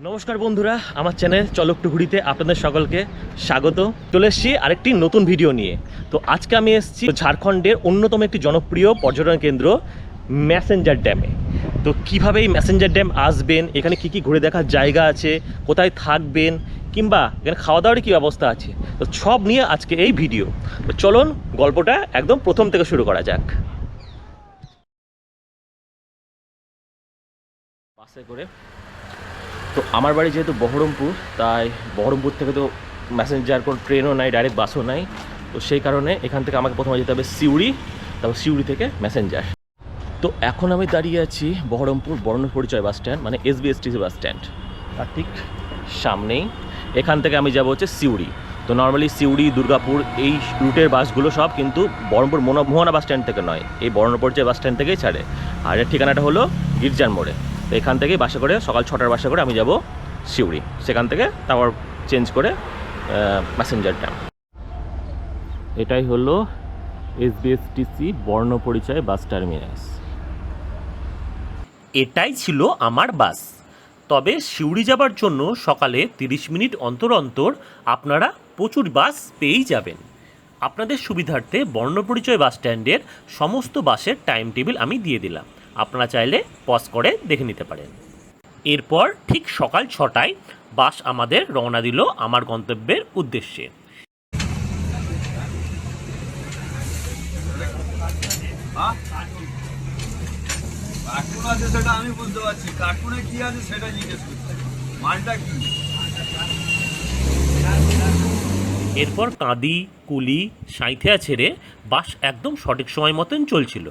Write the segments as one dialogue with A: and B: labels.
A: নমস্কার বন্ধুরা, আমার চ্যানেল চলো একটু ঘুরিতে আপনাদের সকলকে স্বাগত। চলে এসেছি আরেকটি নতুন ভিডিও নিয়ে। তো আজকে আমি এসেছি ঝাড়খণ্ডের অন্যতম একটি জনপ্রিয় পর্যটন কেন্দ্র ম্যাসেঞ্জার ড্যামে। তো কীভাবে এই ম্যাসেঞ্জার ড্যাম আসবেন, এখানে কী কী ঘুরে দেখার জায়গা আছে, কোথায় থাকবেন, কিংবা এখানে খাওয়া দাওয়ার কী ব্যবস্থা আছে, তো সব নিয়ে আজকে এই ভিডিও। তো চলুন গল্পটা একদম প্রথম থেকে শুরু করা যাক। বাসে করে তো আমার বাড়ি যেহেতু বহরমপুর, তাই বহরমপুর থেকে তো ম্যাসেঞ্জার কোনো ট্রেনও নাই, ডাইরেক্ট বাসও নাই। তো সেই কারণে এখান থেকে আমাকে প্রথমে যেতে হবে সিউড়ি, তারপর সিউড়ি থেকে ম্যাসেঞ্জার। তো এখন আমি দাঁড়িয়ে আছি বহরমপুর বর্ণপরিচয় বাস স্ট্যান্ড, মানে এসবিএসটিসি বাস স্ট্যান্ড, তার ঠিক সামনেই। এখান থেকে আমি যাব হচ্ছে সিউড়ি। তো নর্মালি সিউড়ি, দুর্গাপুর এই রুটের বাসগুলো সব কিন্তু বহরমপুর মোহনা বাস স্ট্যান্ড থেকে নয়, এই বর্ণপরিচয় বাস স্ট্যান্ড থেকেই ছাড়ে। আর এর ঠিকানাটা হলো গির্জার মোড়ে। তো এখান থেকেই বাসে করে সকাল 6টার বাসে করে আমি যাব সিউড়ি, সেখান থেকে তারপর চেঞ্জ করে ম্যাসেঞ্জার ড্যাম। এটাই হলো এসবিএসটিসি বর্ণপরিচয় বাস টার্মিনাস।
B: এটাই ছিল আমার বাস। তবে সিউড়ি যাবার জন্য সকালে 30 মিনিট অন্তর অন্তর আপনারা প্রচুর বাস পেয়েই যাবেন। আপনাদের সুবিধার্থে বর্ণপরিচয় বাস স্ট্যান্ডের সমস্ত বাসের টাইম টেবিল আমি দিয়ে দিলাম, আপনারা চাইলে পজ করে দেখে নিতে পারেন। এরপর ঠিক সকাল 6টায় বাস আমাদের রওনা দিল আমার গন্তব্যের উদ্দেশ্যে।
C: কার্টুন আছে সেটা আমি বুঝতে পারছি, কার্টুনে কি আছে সেটা জিজ্ঞেস করছি, মালটা কি?
B: এরপর কাঁদি, কুলি, সাঁইথিয়া ছেড়ে বাস একদম সঠিক সময় মতন চলছিল।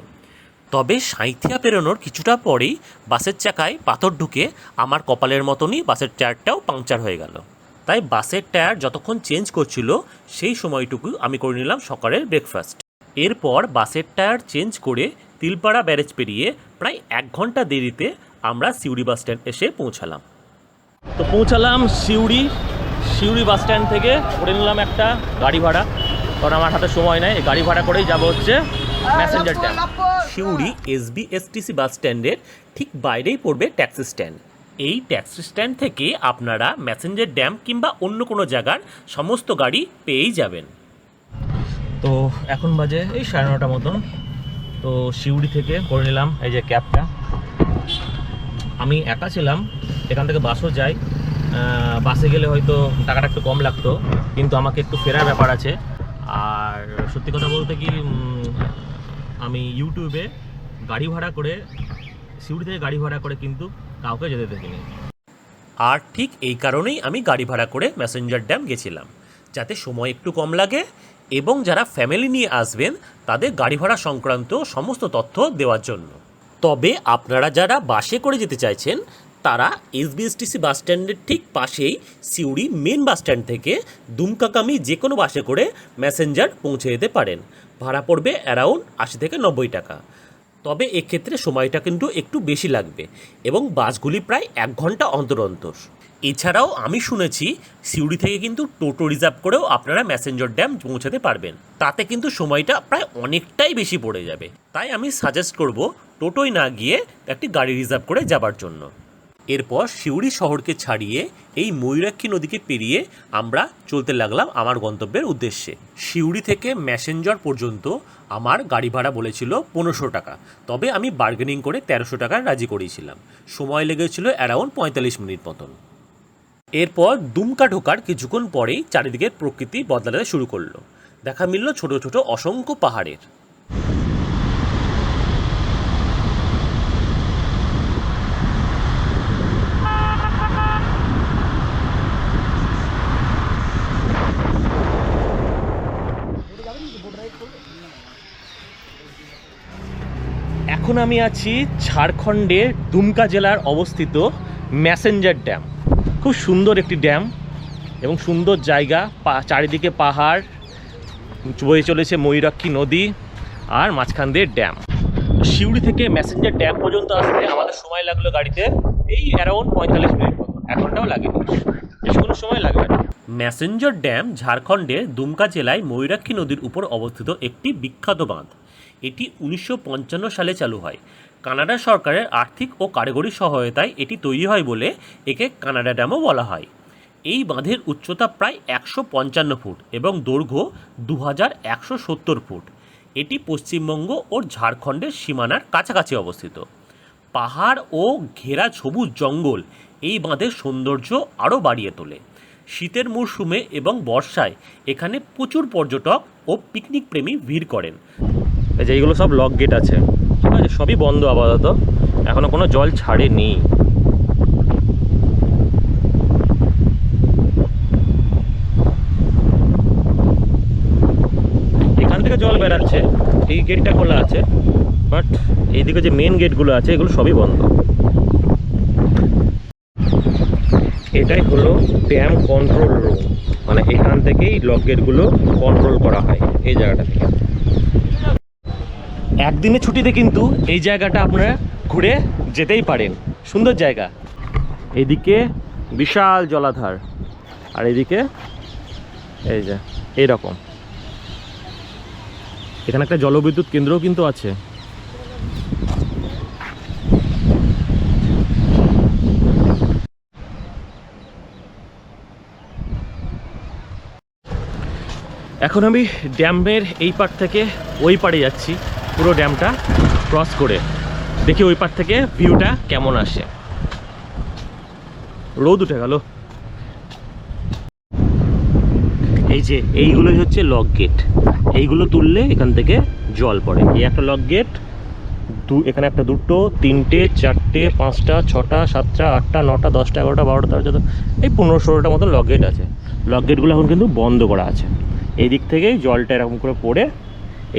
B: তবে সাঁইথিয়া পেরোনোর কিছুটা পরেই বাসের চাকায় পাথর ঢুকে আমার কপালের মতনই বাসের টায়ারটাও পাংচার হয়ে গেল। তাই বাসের টায়ার যতক্ষণ চেঞ্জ করছিল সেই সময়টুকু আমি করে নিলাম সকালের ব্রেকফাস্ট। এরপর বাসের টায়ার চেঞ্জ করে তিলপাড়া ব্যারেজ পেরিয়ে প্রায় 1 ঘন্টা দেরিতে আমরা সিউড়ি বাস স্ট্যান্ড এসে পৌঁছালাম।
A: তো পৌঁছালাম সিউড়ি বাস স্ট্যান্ড থেকে করে নিলাম একটা গাড়ি ভাড়া, কারণ আমার হাতে সময় নেই। এই গাড়ি ভাড়া করেই যাব হচ্ছে Massanjore dam.
B: Suri SBSTC bus স্ট্যান্ডের ঠিক বাইরেই পড়বে ট্যাক্সি স্ট্যান্ড। এই ট্যাক্সি স্ট্যান্ড থেকে আপনারা ম্যাসেঞ্জার ড্যাম কিংবা অন্য কোনো জায়গার সমস্ত গাড়ি পেয়েই যাবেন।
A: তো এখন বাজে এই 9:30 মতন। তো সিউড়ি থেকে করে নিলাম এই যে ক্যাবটা। আমি একা ছিলাম, এখান থেকে বাসও যাই। বাসে গেলে হয়তো টাকাটা একটু কম লাগতো, কিন্তু আমাকে একটু ফেরার ব্যাপার আছে। আর সত্যি কথা বলতে কি, আমি ইউটিউবে গাড়ি ভাড়া করে, সিউড়ি থেকে গাড়ি ভাড়া করে কিন্তু কাউকে যেতে দেখিনি।
B: আর ঠিক এই কারণেই আমি গাড়ি ভাড়া করে ম্যাসেঞ্জার ড্যাম গেছিলাম, যাতে সময় একটু কম লাগে এবং যারা ফ্যামিলি নিয়ে আসবেন তাদের গাড়ি ভাড়া সংক্রান্ত সমস্ত তথ্য দেওয়ার জন্য। তবে আপনারা যারা বাসে করে যেতে চাইছেন তারা এসবিএসটিসি বাস স্ট্যান্ডের ঠিক পাশেই সিউড়ি মেন বাস স্ট্যান্ড থেকে দুমকাগামী যে কোনো বাসে করে ম্যাসেঞ্জার পৌঁছে যেতে পারেন। ভাড়া পড়বে অ্যারাউন্ড 80 থেকে 90 টাকা। তবে এক্ষেত্রে সময়টা কিন্তু একটু বেশি লাগবে এবং বাসগুলি প্রায় 1 ঘন্টা অন্তর অন্তর। এছাড়াও আমি শুনেছি সিউড়ি থেকে কিন্তু টোটো রিজার্ভ করেও আপনারা ম্যাসেঞ্জার ড্যাম পৌঁছাতে পারবেন, তাতে কিন্তু সময়টা প্রায় অনেকটাই বেশি পড়ে যাবে। তাই আমি সাজেস্ট করব টোটোয় না গিয়ে একটি গাড়ি রিজার্ভ করে যাবার জন্য। এরপর সিউড়ি শহরকে ছাড়িয়ে এই ময়ূরাক্ষী নদীকে পেরিয়ে আমরা চলতে লাগলাম আমার গন্তব্যের উদ্দেশ্যে। সিউড়ি থেকে ম্যাসেঞ্জার পর্যন্ত আমার গাড়ি ভাড়া বলেছিল 1500 টাকা, তবে আমি বার্গেনিং করে 1300 টাকায় রাজি করিয়েছিলাম। সময় লেগেছিল অ্যারাউন্ড 45 মিনিট মতন। এরপর দুমকা ঢোকার কিছুক্ষণ পরেই চারিদিকের প্রকৃতি বদলাতে শুরু করলো। দেখা মিলল ছোট ছোট অসংখ্য পাহাড়ের।
A: এখন আমি আছি ঝাড়খণ্ডের দুমকা জেলার অবস্থিত ম্যাসেঞ্জার ড্যাম। খুব সুন্দর একটি ড্যাম এবং সুন্দর জায়গা, চারিদিকে পাহাড়, বয়ে চলেছে ময়ূরাক্ষী নদী, আর মাঝখান দিয়ে ড্যাম। সিউড়ি থেকে ম্যাসেঞ্জার ড্যাম পর্যন্ত আসতে আমাদের সময় লাগলো গাড়িতে এই অ্যারাউন্ড 45 মিনিট মতন। 1 ঘন্টাও লাগেনি, বেশ কোনো সময় লাগবে না।
B: ম্যাসেঞ্জার ড্যাম ঝাড়খণ্ডের দুমকা জেলায় ময়ূরাক্ষী নদীর উপর অবস্থিত একটি বিখ্যাত বাঁধ। এটি 1955 সালে চালু হয়। কানাডা সরকারের আর্থিক ও কারিগরি সহায়তায় এটি তৈরি হয় বলে একে কানাডা ড্যামও বলা হয়। এই বাঁধের উচ্চতা প্রায় 155 ফুট এবং দৈর্ঘ্য 2170 ফুট। এটি পশ্চিমবঙ্গ ও ঝাড়খণ্ডের সীমানার কাছাকাছি অবস্থিত। পাহাড় ও ঘেরা সবুজ জঙ্গল এই বাঁধের সৌন্দর্য আরও বাড়িয়ে তোলে। শীতের মরশুমে এবং বর্ষায় এখানে প্রচুর পর্যটক ও পিকনিক প্রেমী ভিড় করেন।
A: এই যে এইগুলো সব লক গেট আছে, ঠিক আছে, সবই বন্ধ আপাতত, এখনো কোনো জল ছাড়েনি। এখান থেকে জল বেরাচ্ছে, এই গেটটা খোলা আছে, বাট এইদিকে যে মেন গেটগুলো আছে এগুলো সবই বন্ধ। এটাই হলো ড্যাম কন্ট্রোল রুম, মানে এখান থেকেই লক গেটগুলো কন্ট্রোল করা হয় এই জায়গাটা থেকে। একদিনে ছুটিতে কিন্তু এই জায়গাটা আপনারা ঘুরে যেতেই পারেন, সুন্দর জায়গা। এইদিকে বিশাল জলাধার, আর এইদিকে এই যে এইরকম, এখানে একটা জলবিদ্যুৎ কেন্দ্রও কিন্তু আছে। এখন আমি ড্যামের এই পার থেকে ওই পারে যাচ্ছি, পুরো ড্যামটা ক্রস করে, দেখি ওই পার থেকে ভিউটা কেমন আসে। রোদ উঠে গেল। এই যে এইগুলোই হচ্ছে লক গেট, এইগুলো তুললে এখান থেকে জল পড়ে। এই একটা লক গেট, এখানে একটা, দুটো, তিনটে, চারটে, পাঁচটা, ছটা, সাতটা, আটটা, নটা, 10টা, 11টা, 12টা, 13টা, এই 15-16টা মতো লক গেট আছে। লক গেটগুলো এখন কিন্তু বন্ধ করা আছে। এই দিক থেকেই জলটা এরকম করে পড়ে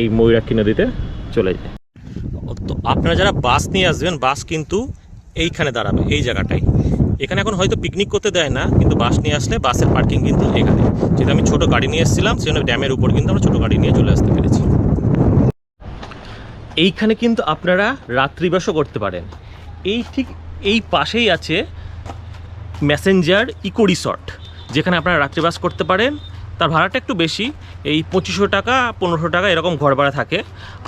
A: এই ময়ূরাক্ষী নদীতে চলে যায়। তো আপনারা যারা বাস নিয়ে আসবেন, বাস কিন্তু এইখানে দাঁড়াবে, এই জায়গাটায়। এখানে এখন হয়তো পিকনিক করতে দেয় না, কিন্তু বাস নিয়ে আসলে বাসের পার্কিং কিন্তু এখানে। যেহেতু আমি ছোটো গাড়ি নিয়ে এসেছিলাম, সেজন্য ড্যামের উপর কিন্তু আমরা ছোটো গাড়ি নিয়ে চলে আসতে পেরেছি। এইখানে কিন্তু আপনারা রাত্রিবাসও করতে পারেন। এই ঠিক এই পাশেই আছে ম্যাসেঞ্জার ইকো রিসর্ট, যেখানে আপনারা রাত্রিবাস করতে পারেন। তার ভাড়াটা একটু বেশি, এই 2500 টাকা 1500 টাকা এরকম ঘর ভাড়া থাকে।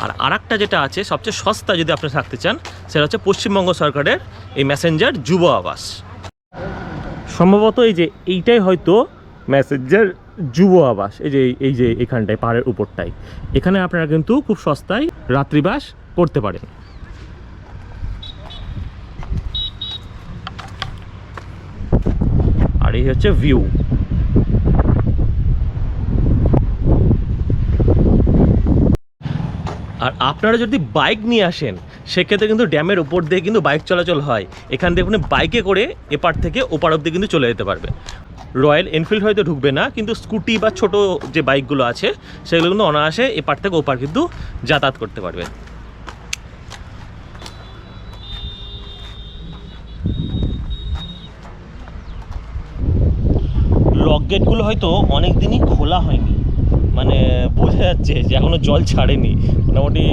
A: আর আরেকটা যেটা আছে সবচেয়ে সস্তা যদি আপনি থাকতে চান, সেটা হচ্ছে পশ্চিমবঙ্গ সরকারের এই ম্যাসেঞ্জার যুব আবাস। সম্ভবত এইটাই হয়তো ম্যাসেঞ্জার যুব আবাস। এই যে এখানটায় পাহাড়ের উপরটায়, এখানে আপনারা কিন্তু খুব সস্তায় রাত্রিবাস করতে পারেন। আর এই হচ্ছে ভিউ। আর আপনারা যদি বাইক নিয়ে আসেন, সেক্ষেত্রে কিন্তু ড্যামের উপর দিয়ে কিন্তু বাইক চলাচল হয়। এখান থেকে আপনি বাইকে করে এপার থেকে ওপার অব্দি কিন্তু চলে যেতে পারবেন। রয়্যাল এনফিল্ড হয়তো ঢুকবে না, কিন্তু স্কুটি বা ছোট যে বাইকগুলো আছে সেগুলো কিন্তু অনায়াসে এপার থেকে ওপার কিন্তু যাতায়াত করতে পারবে। লক গেটগুলো হয়তো অনেক দিনই খোলা হয়নি, মানে বোঝা যাচ্ছে যে এখনও জল ছাড়েনি। মোটামুটি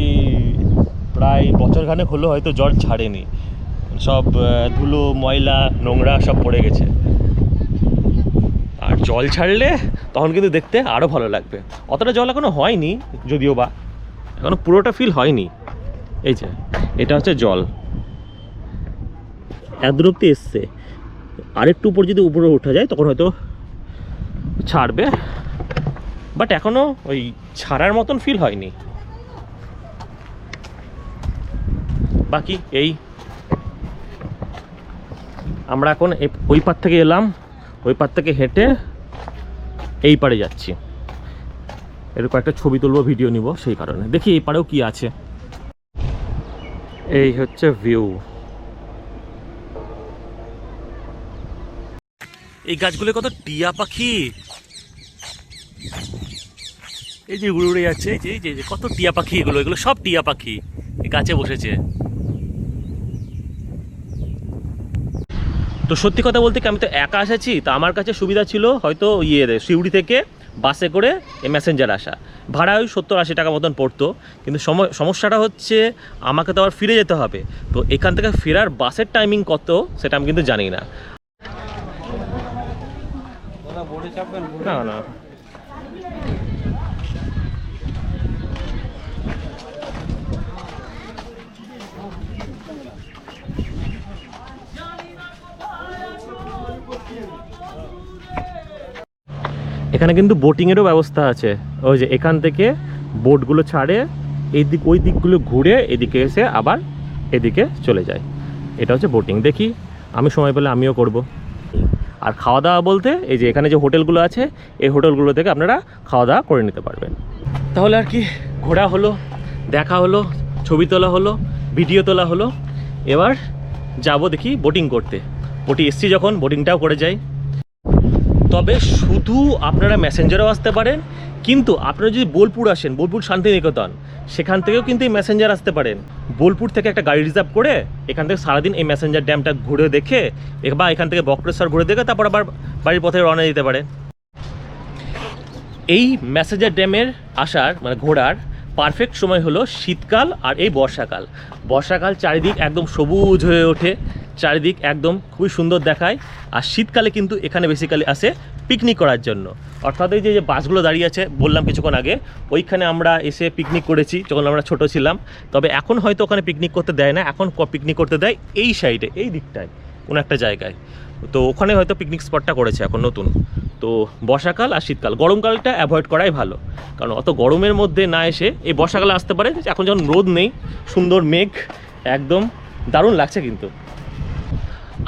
A: প্রায় বছরখানেক হলো হয়তো জল ছাড়েনি, সব ধুলো, ময়লা, নোংরা সব পড়ে গেছে। আর জল ছাড়লে তখন কিন্তু দেখতে আরও ভালো লাগবে। অতটা জল এখনও হয়নি যদিও বা, এখনও পুরোটা ফিল হয়নি। এই যে এটা হচ্ছে জল, এত অব্দি এসছে। আরেকটু উপর যদি উপরে উঠা যায় তখন হয়তো ছাড়বে, বাট এখনও ওই ছাড়ার মতন ফিল হয়নি। বাকি এই আমরা এখন ওই পার থেকে এলাম, ওই পার থেকে হেঁটে এই পারে যাচ্ছি। এরকম একটা ছবি তুলবো, ভিডিও নিব, সেই কারণে। দেখি এই পারেও কি আছে। এই হচ্ছে ভিউ। এই গাছগুলো কত টিয়া পাখি, এই যে উড়ে উড়ে যাচ্ছে, এই যে কত টিয়া পাখি, এগুলো সব টিয়া পাখি এই গাছে বসেছে। তো সত্যি কথা বলতে কি, আমি তো একা এসেছি, তা আমার কাছে সুবিধা ছিল হয়তো সিউড়ি থেকে বাসে করে এই ম্যাসেঞ্জার আসা। ভাড়া ওই 70-80 টাকা মতন পড়তো, কিন্তু সমস্যাটা হচ্ছে আমাকে তো আবার ফিরে যেতে হবে। তো এখান থেকে ফেরার বাসের টাইমিং কত সেটা আমি কিন্তু জানি না। না না, এখানে কিন্তু বোটিংয়েরও ব্যবস্থা আছে। ওই যে এখান থেকে বোটগুলো ছাড়ে, এই দিক ওই দিকগুলো ঘুরে এদিকে এসে আবার এদিকে চলে যায়। এটা হচ্ছে বোটিং। দেখি আমি সময় পেলে আমিও করব। আর খাওয়া দাওয়া বলতে এই যে এখানে যে হোটেলগুলো আছে, এই হোটেলগুলো থেকে আপনারা খাওয়া দাওয়া করে নিতে পারবেন। তাহলে আর কি, ঘোরা হলো, দেখা হলো, ছবি তোলা হলো, ভিডিও তোলা হলো। এবার যাব দেখি বোটিং করতে। বোটে এসছি যখন, বোটিংটাও করে যাই। তবে শুধু আপনারা ম্যাসেঞ্জারও আসতে পারেন, কিন্তু আপনারা যদি বোলপুর আসেন, বোলপুর শান্তিনিকেতন, সেখান থেকেও কিন্তু এই ম্যাসেঞ্জার আসতে পারেন। বোলপুর থেকে একটা গাড়ি রিজার্ভ করে এখান থেকে সারাদিন এই ম্যাসেঞ্জার ড্যামটা ঘুরে দেখে, বা এখান থেকে বক্রেশ্বর ঘুরে দেখে তারপর আবার বাড়ির পথে রওনা দিতে পারেন। এই ম্যাসেঞ্জার ড্যামের আসার মানে ঘোরার পারফেক্ট সময় হলো শীতকাল আর এই বর্ষাকাল। বর্ষাকাল চারিদিক একদম সবুজ হয়ে ওঠে, চারিদিক একদম খুবই সুন্দর দেখায়। আর শীতকালে কিন্তু এখানে বেসিক্যালি আসে পিকনিক করার জন্য। অর্থাৎ এই যে বাসগুলো দাঁড়িয়ে আছে বললাম কিছুক্ষণ আগে, ওইখানে আমরা এসে পিকনিক করেছি যখন আমরা ছোট ছিলাম। তবে এখন হয়তো ওখানে পিকনিক করতে দেয় না, এখন পিকনিক করতে দেয় এই সাইডে, এই দিকটায় কোনো একটা জায়গায়। তো ওখানে হয়তো পিকনিক স্পটটা করেছে এখন নতুন। তো বর্ষাকাল আর শীতকাল, গরমকালটা অ্যাভয়েড করাই ভালো, কারণ অত গরমের মধ্যে না এসে এই বর্ষাকালে আসতে পারে। এখন যখন রোদ নেই, সুন্দর মেঘ, একদম দারুণ লাগছে। কিন্তু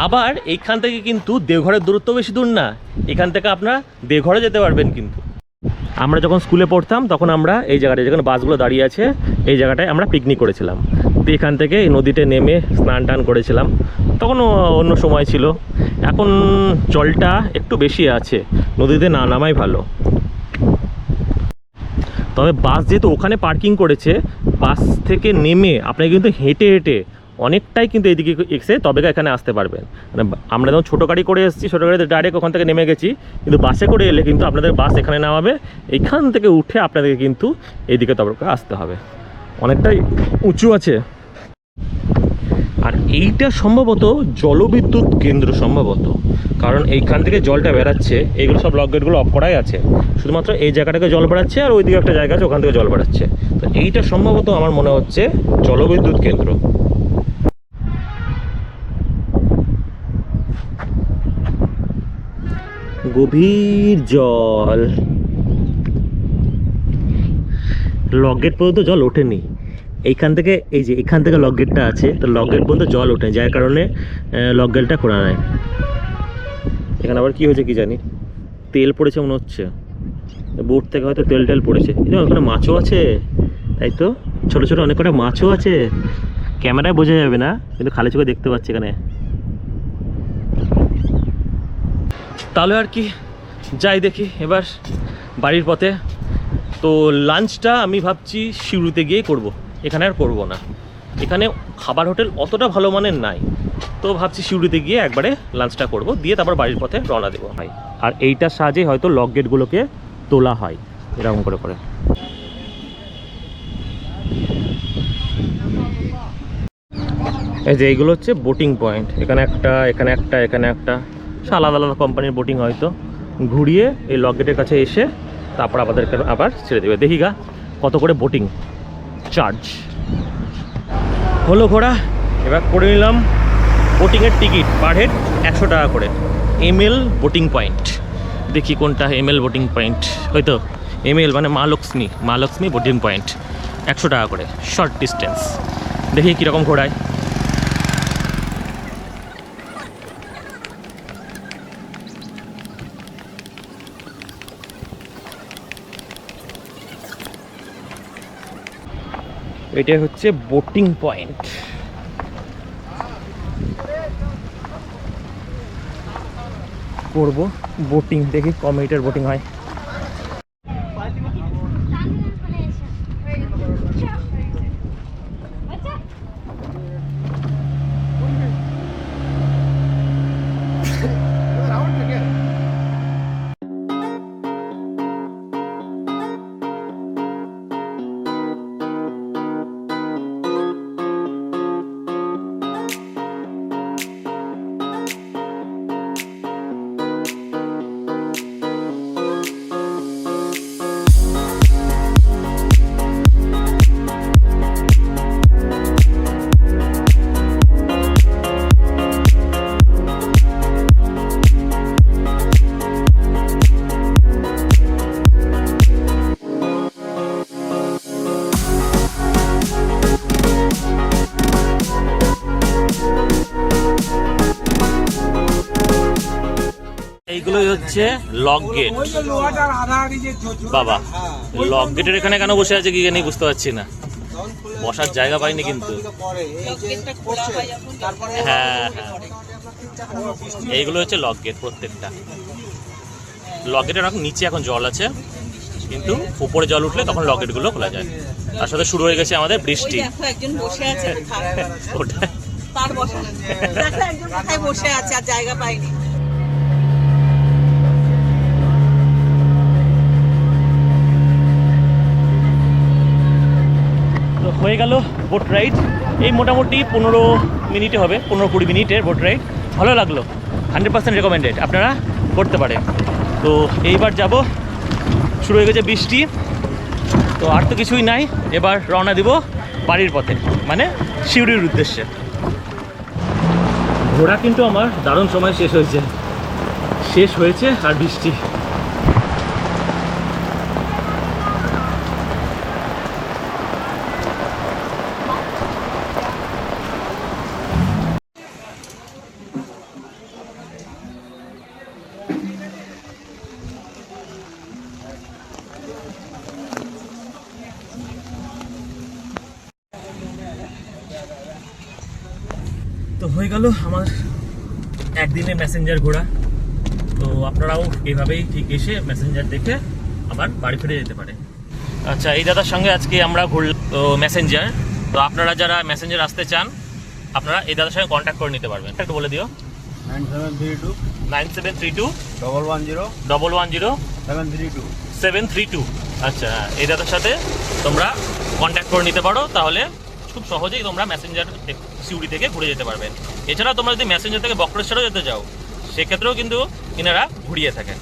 A: আবার এইখান থেকে কিন্তু দেওঘরের দূরত্ব বেশি দূর না, এখান থেকে আপনারা দেওঘরে যেতে পারবেন। কিন্তু আমরা যখন স্কুলে পড়তাম তখন আমরা এই জায়গাটায়, যেখানে বাসগুলো দাঁড়িয়ে আছে এই জায়গাটায় আমরা পিকনিক করেছিলাম। তো এখান থেকে এই নদীতে নেমে স্নান টান করেছিলাম, তখনও অন্য সময় ছিল। এখন জলটা একটু বেশি আছে, নদীতে না নামাই ভালো। তবে বাস যেহেতু ওখানে পার্কিং করেছে, বাস থেকে নেমে আপনাকে কিন্তু হেঁটে হেঁটে অনেকটাই কিন্তু এইদিকে এসে তবে এখানে আসতে পারবেন। মানে আমরা যখন ছোটো গাড়ি করে এসেছি, ছোটো গাড়িতে ডাইরেক্ট ওখান থেকে নেমে গেছি, কিন্তু বাসে করে এলে কিন্তু আপনাদের বাস এখানে নামাবে, এইখান থেকে উঠে আপনাদেরকে কিন্তু এইদিকে তবে আসতে হবে। অনেকটাই উঁচু আছে। আর এইটা সম্ভবত জলবিদ্যুৎ কেন্দ্র সম্ভবত, কারণ এইখান থেকে জলটা বেরাচ্ছে। এইগুলো সব লক গেটগুলো অফ করাই আছে, শুধুমাত্র এই জায়গাটাকে জল বেড়াচ্ছে আর ওইদিকে একটা জায়গা আছে ওখান থেকে জল বেড়াচ্ছে। তো এইটা সম্ভবত আমার মনে হচ্ছে জলবিদ্যুৎ কেন্দ্র। গভীর জল, লক গেট পর্যন্ত জল ওঠেনি। এইখান থেকে এই যে এখান থেকে লক গেটটা আছে, তো লক গেট পর্যন্ত জল ওঠে, যার কারণে লক গেটটা খোলা নেয়। এখানে আবার কি হয়েছে কি জানি, তেল পড়েছে মনে হচ্ছে, বোট থেকে হয়তো তেল টেল পড়েছে। ওখানে মাছও আছে, তাই তো ছোটো ছোটো অনেক কটা মাছও আছে, ক্যামেরায় বোঝা যাবে না কিন্তু খালি চোখে দেখতে পাচ্ছি এখানে। তাহলে আর কি, যাই দেখি এবার বাড়ির পথে। তো লাঞ্চটা আমি ভাবছি সিউড়িতে গিয়েই করব, এখানে আর করব না। এখানে খাবার হোটেল অতটা ভালো মানের নাই, তো ভাবছি সিউড়িতে গিয়ে একবারে লাঞ্চটা করব, দিয়ে তারপর বাড়ির পথে রওনা দেবো ভাই। আর এইটার সাহায্যে হয়তো লক গেটগুলোকে তোলা হয় এরকম করে করে। এই যে এইগুলো হচ্ছে বোটিং পয়েন্ট, এখানে একটা, এখানে একটা, এখানে একটা, আলাদা আলাদা কোম্পানির বোটিং হয়তো ঘুরিয়ে এই লক গেটের কাছে এসে তারপর আমাদেরকে আবার ছেড়ে দেবে। দেখি গা কত করে বোটিং চার্জ হলো। ঘোরা এবার করে নিলাম বোটিংয়ের টিকিট, পার হেড 100 টাকা করে। এমএল বোটিং পয়েন্ট, দেখি কোনটা এমএল বোটিং পয়েন্ট। ওই তো এমএল মানে মা লক্ষ্মী বোটিং পয়েন্ট, 100 টাকা করে, শর্ট ডিস্টেন্স। দেখি কীরকম ঘোরায়। এটা হচ্ছে বোটিং পয়েন্ট। করব বোটিং, দেখি ক মিনিটের বোটিং হয়। এইগুলোই হচ্ছে লক গেট। বাবা, লক গেটের এখানে কেন বসে আছে কি জানি বুঝতে পারছি না, বসার জায়গা পাইনি কিন্তু। হ্যাঁ, এইগুলো হচ্ছে লক গেট প্রত্যেকটা। লক গেটের নিচে এখন জল আছে, কিন্তু উপরে জল উঠলে তখন লক গেটগুলো খোলা যায়। তার সাথে শুরু হয়ে গেছে আমাদের বৃষ্টি।
D: একজন বসে আছে,
A: ওটা
D: তার বসা দেখো একজন কোথায় বসে আছে আর জায়গা পাইনি।
A: তো হয়ে গেল বোট রাইড। এই মোটামুটি 15 মিনিটে হবে, 15-20 মিনিটের বোট রাইড। ভালো লাগলো, 100% রেকমেন্ডেড, আপনারা করতে পারেন। তো এইবার যাব, শুরু হয়ে গেছে বৃষ্টি, তো আর তো কিছুই নাই। এবার রওনা দিব বাড়ির পথে, মানে সিউড়ির উদ্দেশ্যে। ঘোরা কিন্তু আমার দারুণ সময় শেষ হয়েছে আর বৃষ্টি। তো হয়ে গেল আমার একদিনে মেসেঞ্জার ঘোরা। তো আপনারাও এইভাবেই ঠিক এসে মেসেঞ্জার দেখে আবার বাড়ি ফিরে যেতে পারে। আচ্ছা, এই দাদার সঙ্গে আজকে আমরা ঘুরলাম তো মেসেঞ্জার। তো আপনারা যারা মেসেঞ্জার আসতে চান, আপনারা এই দাদার সঙ্গে কন্ট্যাক্ট করে নিতে পারবেন। একটু বলে দিও। 9732 110 732। আচ্ছা, এই দাদার সাথে তোমরা কন্ট্যাক্ট করে নিতে পারো, তাহলে খুব সহজেই তোমরা মেসেঞ্জার সিউড়ি থেকে ঘুরে যেতে পারবেন। এছাড়াও তোমরা যদি মেসেঞ্জার থেকে বক্রেশ্বরও যেতে চাও, সেক্ষেত্রেও কিন্তু এনারা ঘুরিয়ে থাকেন।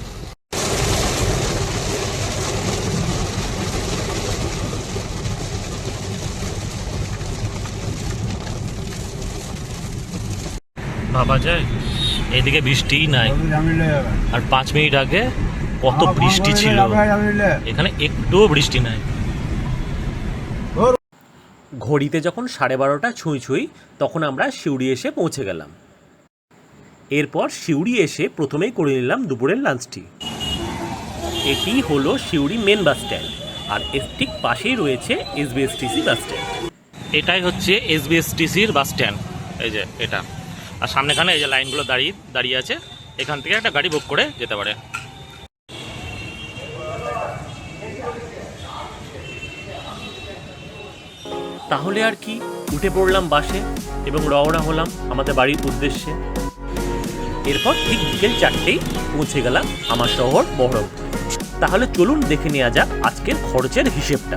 A: ভাবা যায় এদিকে বৃষ্টিই নাই, আর 5 মিনিট আগে কত বৃষ্টি ছিল, এখানে একটুও বৃষ্টি নাই।
B: ঘড়িতে যখন 12:30 ছুঁই তখন আমরা সিউড়ি এসে পৌঁছে গেলাম। এরপর সিউড়ি এসে প্রথমেই করে নিলাম দুপুরের লাঞ্চটি। এটি হলো সিউড়ি মেন বাস স্ট্যান্ড, আর এর ঠিক পাশেই রয়েছে এসবিএসটিসি বাস স্ট্যান্ড।
A: এটাই হচ্ছে এসবিএসটিসির বাস স্ট্যান্ড, এই যে এটা। আর সামনেখানে এই যে লাইনগুলো দাঁড়িয়ে আছে, এখান থেকে একটা গাড়ি বুক করে যেতে পারে।
B: তাহলে আর কি, উঠে পড়লাম বাসে এবং রওনা হলাম আমাদের বাড়ির উদ্দেশ্যে। এরপর ঠিক বিকেল 4টেই পৌঁছে গেলাম আমার শহর বহরমপুর। তাহলে চলুন দেখে নেওয়া যাক আজকের খরচের হিসেবটা।